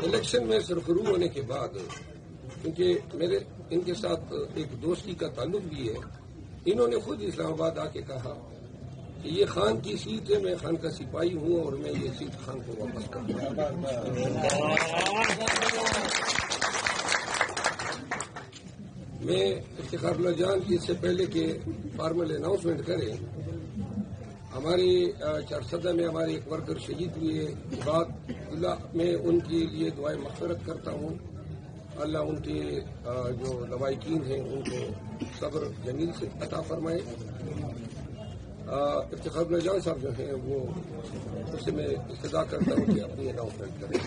Election میں سرخرو ہونے کے بعد کیونکہ میرے ان کے ساتھ ایک دوستی کا تعلق بھی ہے، انہوں نے خود اسلام آباد آ کے کہا کہ یہ خان کی سیٹ ہے، میں خان کا سپاہی ہوں اور میں یہ سیٹ خان کو واپس کرتا ہوں۔ میں افتخار اللہ جان کی اس سے پہلے کہ فارمل اناؤنسمنٹ کریں، ہماری چارسدہ میں ہمارے ایک ورکر شہید ہوئے، بعد اللہ میں ان کے لیے دعائیں مغفرت کرتا ہوں، اللہ ان کے جو لوائقین ہیں ان کو صبر جمیل سے عطا فرمائے۔ افتخار اللہ جان صاحب جو ہیں وہ اس سے میں استدعا کرتا ہوں کہ اپنی اناؤنسمنٹ کریں۔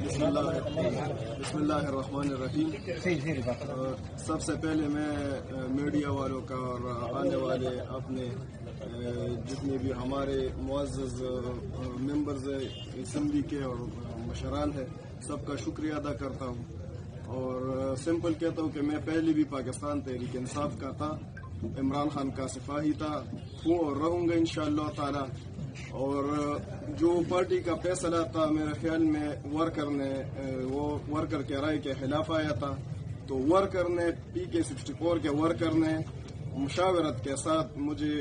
بسم اللہ الرحمن الرحیم۔ سب سے پہلے میں میڈیا والوں کا اور آنے والے اپنے جتنے بھی ہمارے معزز ممبرز اسمبلی کے اور مشران ہیں سب کا شکریہ ادا کرتا ہوں، اور سمپل کہتا ہوں کہ میں پہلے بھی پاکستان تحریک انصاف کا تھا، عمران خان کا سپاہی تھا، ہوں اور رہوں گا انشاءاللہ تعالی۔ اور جو پارٹی کا فیصلہ تھا میرے خیال میں ورکر کے رائے کے خلاف آیا تھا، تو ورکر نے PK64 کے ورکر نے مشاورت کے ساتھ مجھے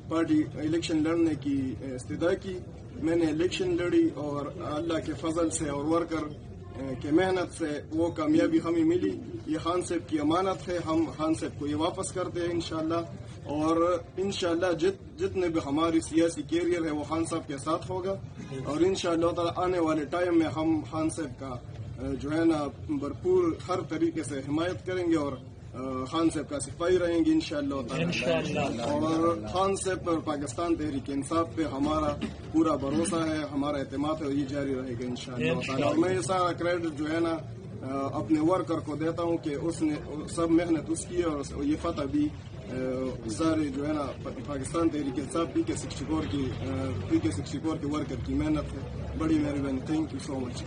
پارٹی الیکشن لڑنے کی استدعا کی، میں نے الیکشن لڑی اور اللہ کے فضل سے اور ورکر کے محنت سے وہ کامیابی ہمیں ملی۔ یہ خان صاحب کی امانت ہے، ہم خان صاحب کو یہ واپس کرتے ہیں انشاءاللہ، اور انشاءاللہ جتنے بھی ہماری سیاسی کیریئر ہے وہ خان صاحب کے ساتھ ہوگا، اور انشاءاللہ تعالی آنے والے ٹائم میں ہم خان صاحب کا جو ہے نا بھرپور ہر طریقے سے حمایت کریں گے اور خان صاحب کا سپاہی رہیں گے انشاءاللہ تعالی۔ اور خان صاحب پر پاکستان تحریک انصاف پہ ہمارا پورا بھروسہ ہے، ہمارا اعتماد ہے، یہ جاری رہے گا انشاءاللہ تعالی۔ اور میں یہ سارا کریڈٹ جو ہے نا اپنے ورکر کو دیتا ہوں کہ اس نے سب محنت اس کی، اور یہ فتح بھی سارے جو ہے نا پاکستان تحریک انصاف PK64 کے ورکر کی محنت ہے۔ بڑی مہربانی، تھینک یو سو مچ۔